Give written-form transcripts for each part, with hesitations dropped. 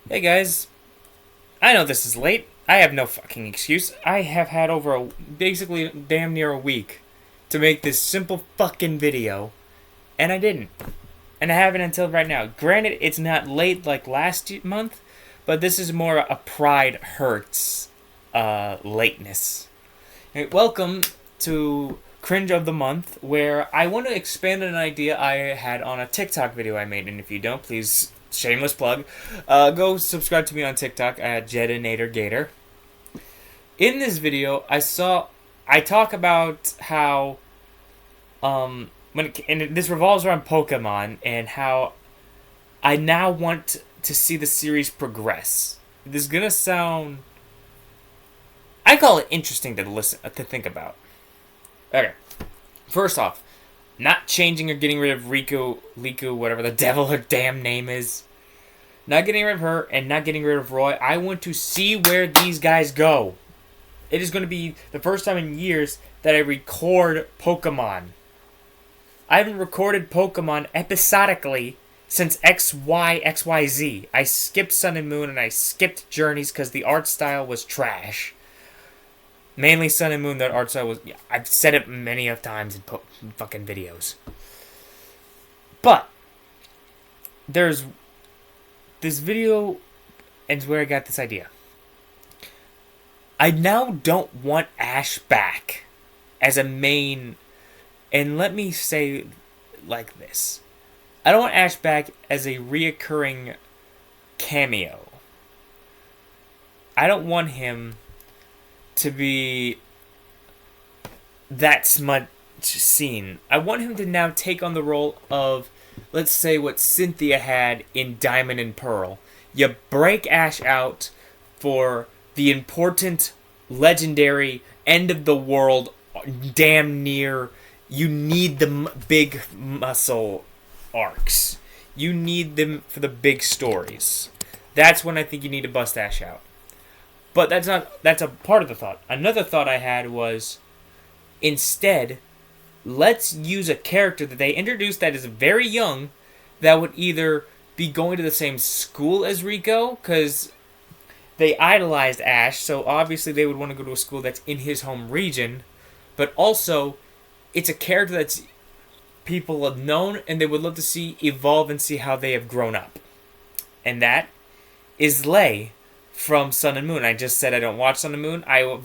Hey guys, I know this is late. I have no fucking excuse. I have had basically damn near a week to make this simple fucking video, and I didn't. And I haven't until right now. Granted, it's not late like month, but this is more a pride hurts lateness. Hey, welcome to Cringe of the Month, where I want to expand an idea I had on a TikTok video I made, and if you don't, please, shameless plug, go subscribe to me on TikTok at JedinatorGator. In this video, I talk about how, and this revolves around Pokemon, and how I now want to see the series progress. This is gonna sound, I call it interesting to think about. Okay, first off, not changing or getting rid of Liku, whatever the devil her damn name is. Not getting rid of her and not getting rid of Roy. I want to see where these guys go. It is going to be the first time in years that I record Pokemon. I haven't recorded Pokemon episodically since XYZ. I skipped Sun and Moon and I skipped Journeys because the art style was trash. Mainly Sun and Moon, that art style was... Yeah, I've said it many of times in fucking videos. But, there's... This video is where I got this idea. I now don't want Ash back as a main... And let me say like this. I don't want Ash back as a reoccurring cameo. I don't want him to be that much seen. I want him to now take on the role of, let's say, what Cynthia had in Diamond and Pearl. You break Ash out for the important, legendary, end of the world, damn near. You need the big muscle arcs. You need them for the big stories. That's when I think you need to bust Ash out. But that's a part of the thought. Another thought I had was, instead, let's use a character that they introduced that is very young, that would either be going to the same school as Rico, because they idolized Ash, so obviously they would want to go to a school that's in his home region, but also, it's a character that's people have known, and they would love to see evolve and see how they have grown up. And that is Lei from Sun and Moon. I just said I don't watch Sun and Moon. I'll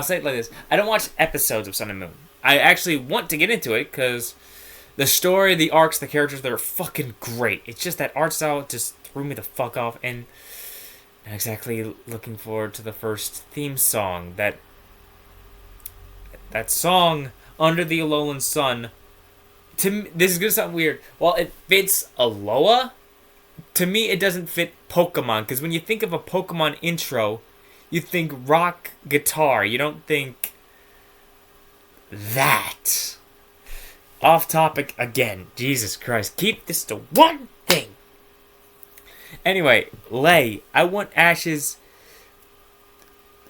say it like this. I don't watch episodes of Sun and Moon. I actually want to get into it because the story, the arcs, the characters, they're fucking great. It's just that art style just threw me the fuck off, and not exactly looking forward to the first theme song. That song, Under the Alolan Sun, to me, this is gonna sound weird. While it fits Alola, to me, it doesn't fit Pokemon, because when you think of a Pokemon intro, you think rock guitar. You don't think that. Off topic again. Jesus Christ. Keep this to one thing. Anyway, Lei. I want Ash's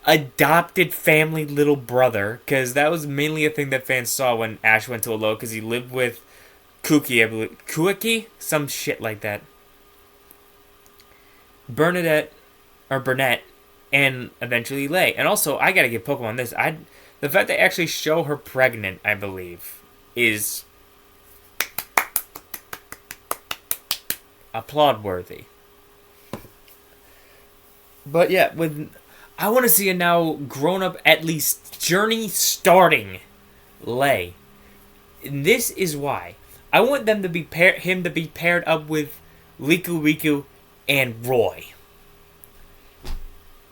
adopted family little brother, because that was mainly a thing that fans saw when Ash went to Alola, because he lived with Kuki, I believe. Kuiki? Some shit like that. Burnett, and eventually Lei. And also, I gotta give Pokemon this. The fact they actually show her pregnant, I believe, is applaud-worthy. But yeah, I want to see a now grown-up, at least journey starting Lei. And this is why I want them to be him to be paired up with Riku and Roy,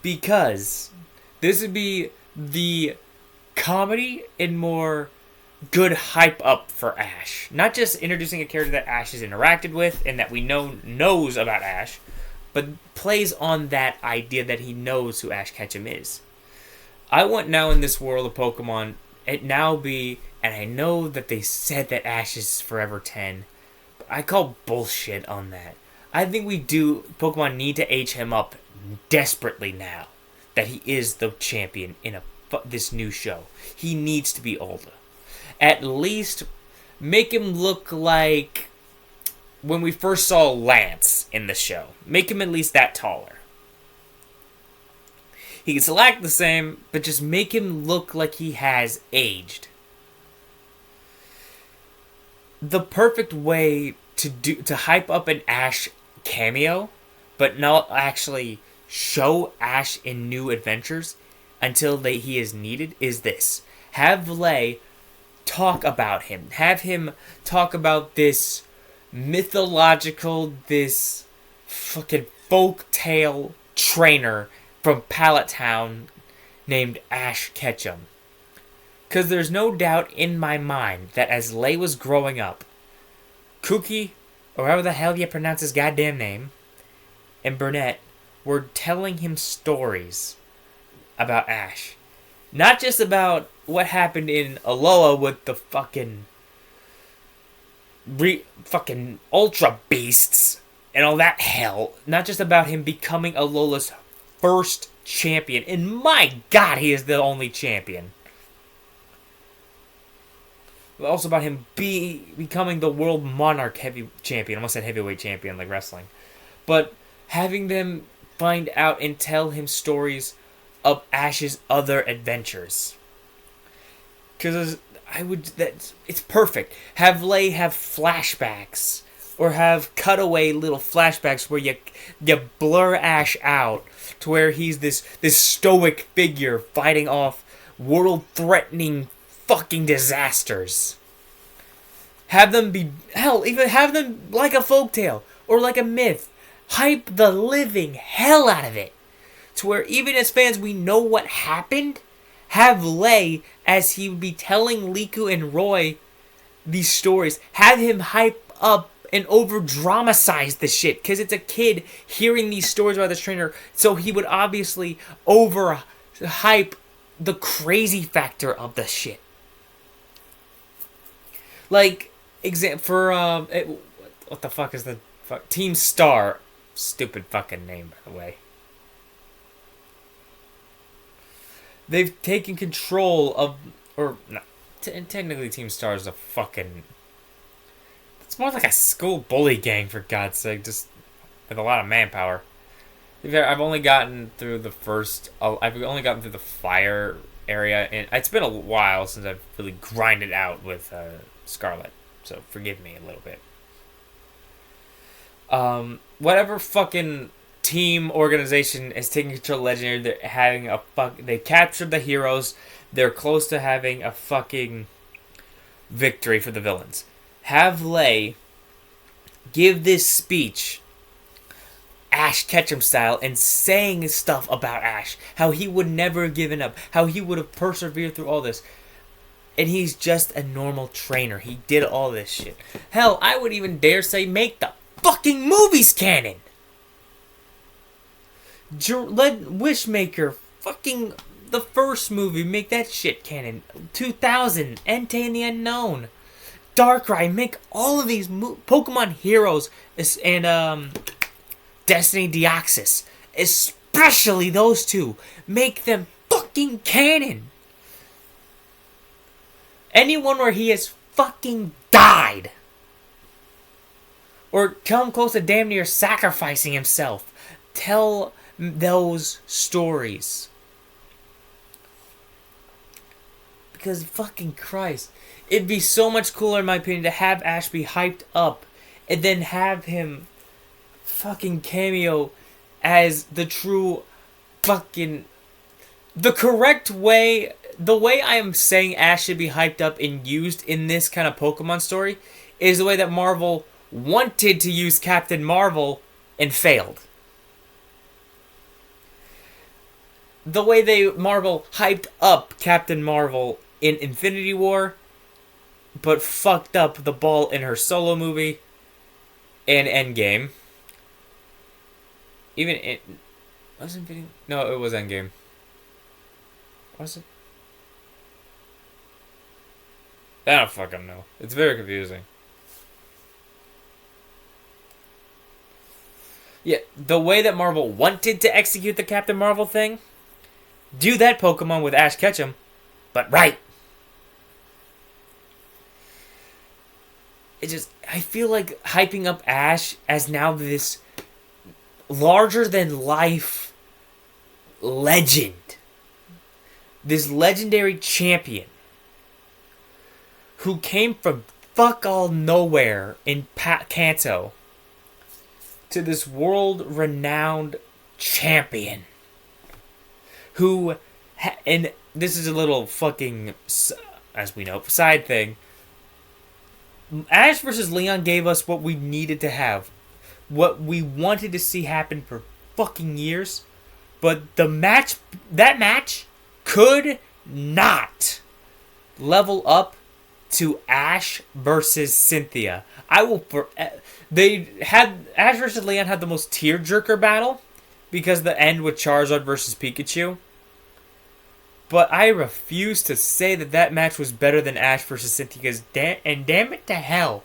because this would be the comedy and more good hype up for Ash. Not just introducing a character that Ash has interacted with and that we knows about Ash, but plays on that idea that he knows who Ash Ketchum is. I want now in this world of Pokemon, it now be, and I know that they said that Ash is forever 10, but I call bullshit on that. I think Pokemon need to age him up desperately now that he is the champion in this new show. He needs to be older. At least make him look like when we first saw Lance. in the show. Make him at least that taller. He can still act the same, but just make him look like he has aged. The perfect way to hype up an Ash cameo, but not actually show Ash in new adventures until he is needed, is this. Have Lei talk about him. Have him talk about this mythological, this fucking folk tale trainer from Pallet Town named Ash Ketchum. Because there's no doubt in my mind that as Lei was growing up, Cookie, or however the hell you pronounce his goddamn name, and Burnett were telling him stories about Ash. Not just about what happened in Alola with the fucking Ultra Beasts and all that hell. Not just about him becoming Alola's first champion. And my god, he is the only champion. But also about him becoming the world monarch heavy champion. I almost said heavyweight champion like wrestling. But having them find out and tell him stories of Ash's other adventures. Because it's perfect. Have Lei have flashbacks. Or have cutaway little flashbacks where you blur Ash out to where he's this stoic figure fighting off world-threatening fucking disasters. Have them be... Hell, even have them like a folktale. Or like a myth. Hype the living hell out of it. To where even as fans we know what happened. Have Lei, as he would be telling Liku and Roy these stories, have him hype up and over-dramatize the shit. Because it's a kid hearing these stories about this trainer. So he would obviously over-hype the crazy factor of the shit. Like, what the fuck is the fuck? Team Star. Stupid fucking name, by the way. They've taken control of, or no, technically Team Star is a fucking, it's more like a school bully gang, for God's sake, just with a lot of manpower. I've only gotten through the fire area, and it's been a while since I've really grinded out with Scarlet, so forgive me a little bit. Whatever fucking team organization is taking control of Legendary, they captured the heroes, they're close to having a fucking victory for the villains. Have Lei give this speech, Ash Ketchum style, and saying stuff about Ash, how he would never have given up, how he would have persevered through all this. And he's just a normal trainer. He did all this shit. Hell, I would even dare say make the fucking movies canon. Let Wishmaker, fucking the first movie, make that shit canon. 2000, Entei and the Unknown, Darkrai, make all of these Pokemon Heroes and Destiny Deoxys, especially those two, make them fucking canon. Anyone where he has fucking died, or come close to damn near sacrificing himself, tell those stories. Because fucking Christ, it'd be so much cooler in my opinion to have Ash be hyped up and then have him fucking cameo as the true fucking, the correct way, the way I am saying Ash should be hyped up and used in this kind of Pokemon story is the way that Marvel wanted to use Captain Marvel and failed. The way Marvel hyped up Captain Marvel in Infinity War, but fucked up the ball in her solo movie and Endgame. Even it was Infinity. No, it was Endgame. Was it? I don't fucking know. It's very confusing. Yeah, the way that Marvel wanted to execute the Captain Marvel thing, do that Pokemon with Ash Ketchum, but right. I feel like hyping up Ash as now this larger than life legend. This legendary champion who came from fuck all nowhere in Kanto to this world renowned champion who, and this is a little fucking, as we know, side thing. Ash versus Leon gave us what we needed to have. What we wanted to see happen for fucking years. But that match could not level up to Ash versus Cynthia. Ash versus Leon had the most tearjerker battle because the end with Charizard versus Pikachu. But I refuse to say that match was better than Ash versus Cynthia, because damn it to hell,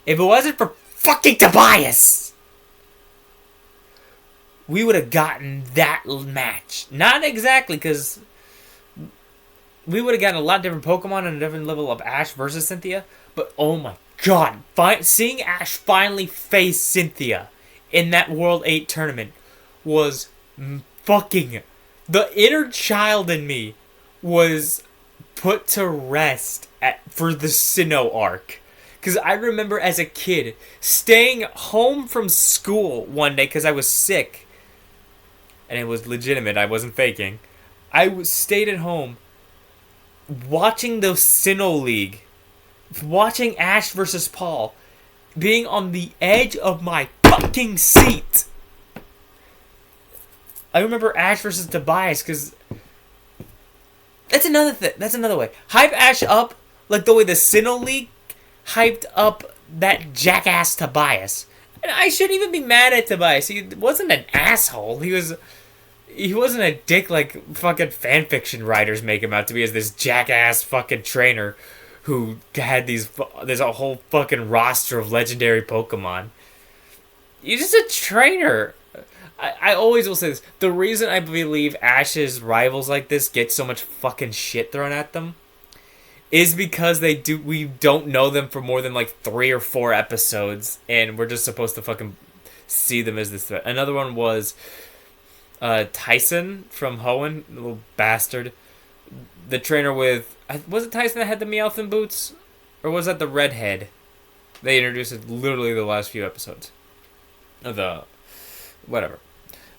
if it wasn't for fucking Tobias, we would have gotten that match. Not exactly, because we would have gotten a lot different Pokemon and a different level of Ash versus Cynthia. But oh my god, seeing Ash finally face Cynthia in that World 8 tournament was fucking... The inner child in me was put to rest for the Sinnoh arc. Because I remember as a kid staying home from school one day because I was sick. And it was legitimate, I wasn't faking. Stayed at home watching the Sinnoh League. Watching Ash versus Paul. Being on the edge of my fucking seat. I remember Ash versus Tobias because that's another thing. That's another way. Hype Ash up like the way the Sinnoh League hyped up that jackass Tobias. And I shouldn't even be mad at Tobias. He wasn't an asshole. He wasn't a dick like fucking fanfiction writers make him out to be, as this jackass fucking trainer who had there's a whole fucking roster of legendary Pokemon. You're just a trainer. I always will say this. The reason I believe Ash's rivals like this get so much fucking shit thrown at them is because we don't know them for more than like 3 or 4 episodes, and we're just supposed to fucking see them as this threat. Another one was Tyson from Hoenn, little bastard. The trainer with... Was it Tyson that had the Meowth boots? Or was that the redhead? They introduced it literally the last few episodes. Of the... Whatever.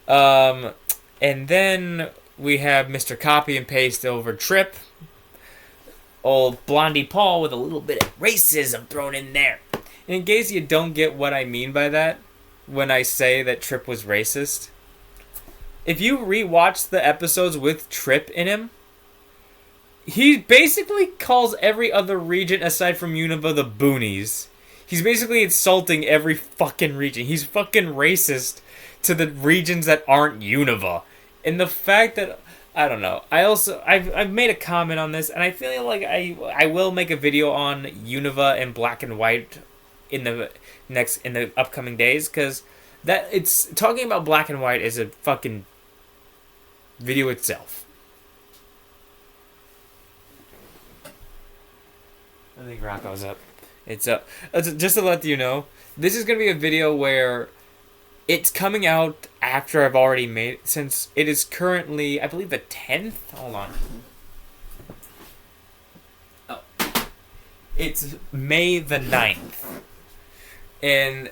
And then we have Mr. Copy and Paste over Trip. Old Blondie Paul with a little bit of racism thrown in there. And in case you don't get what I mean by that, when I say that Trip was racist, if you rewatch the episodes with Trip in him, he basically calls every other region aside from Unova the Boonies. He's basically insulting every fucking region. He's fucking racist to the regions that aren't Unova. And the fact that... I don't know. I've made a comment on this, and I feel like I will make a video on Unova and Black and White in the upcoming days, because it's talking about Black and White is a fucking video itself. I think Rocco's up. It's up. Just to let you know, this is gonna be a video where it's coming out after I've already made it, since it is currently, I believe, the 10th? Hold on. Oh. It's May the 9th. And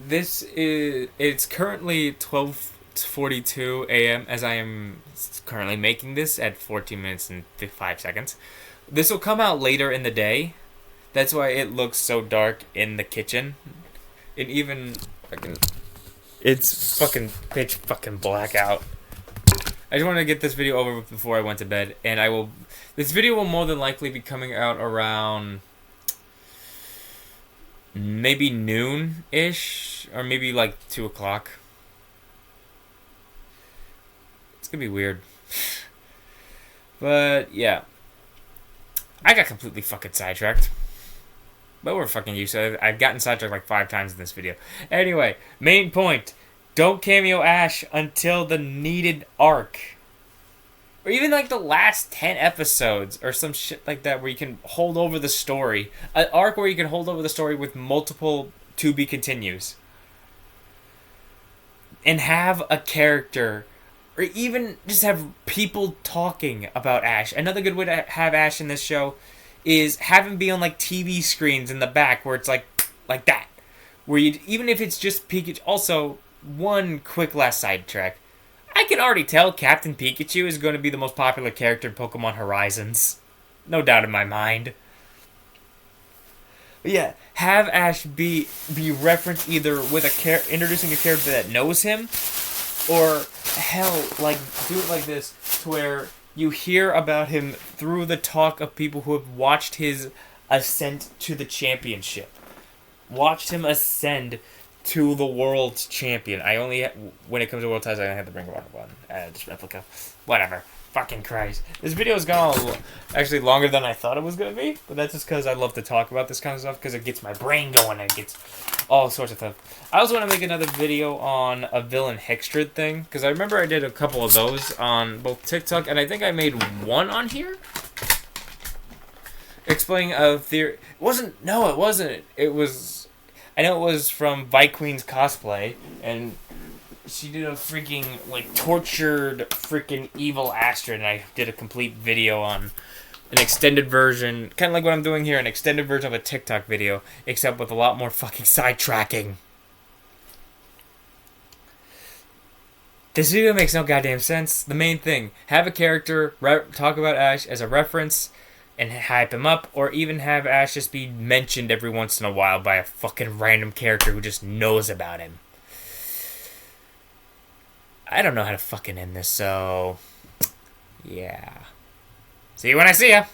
it's currently 12:42 a.m. as I am currently making this at 14 minutes and 5 seconds. This will come out later in the day. That's why it looks so dark in the kitchen. And even... It's fucking pitch fucking black out. I just wanted to get this video over with before I went to bed, and this video will more than likely be coming out around maybe noon-ish, or maybe like 2 o'clock. It's gonna be weird. But yeah, I got completely fucking sidetracked. But we're fucking used to it. I've gotten sidetracked like 5 times in this video. Anyway, main point. Don't cameo Ash until the needed arc. Or even like the last 10 episodes or some shit like that where you can hold over the story. An arc where you can hold over the story with multiple to be continues. And have a character, or even just have people talking about Ash. Another good way to have Ash in this show is have him be on like TV screens in the back where it's like that. Where you, even if it's just Pikachu. Also, one quick last sidetrack. I can already tell Captain Pikachu is going to be the most popular character in Pokemon Horizons. No doubt in my mind. But yeah, have Ash be referenced either with introducing a character that knows him, or hell, like do it like this, to where you hear about him through the talk of people who have watched his ascent to the championship. Watched him ascend to the world's champion. I only, when it comes to world titles, I only have to bring one. Just replica. Whatever. Fucking Christ. This video has gone actually longer than I thought it was going to be, but that's just because I love to talk about this kind of stuff, because it gets my brain going and it gets all sorts of stuff. I also want to make another video on a villain Hextrid thing, because I remember I did a couple of those on both TikTok, and I think I made one on here. Explaining a theory. It wasn't. It was. I know it was from Queen's cosplay, and she did a freaking, like, tortured freaking evil Astrid, and I did a complete video on an extended version, kind of like what I'm doing here, an extended version of a TikTok video, except with a lot more fucking sidetracking. This video makes no goddamn sense. The main thing, have a character talk about Ash as a reference and hype him up, or even have Ash just be mentioned every once in a while by a fucking random character who just knows about him. I don't know how to fucking end this, so yeah. See you when I see ya!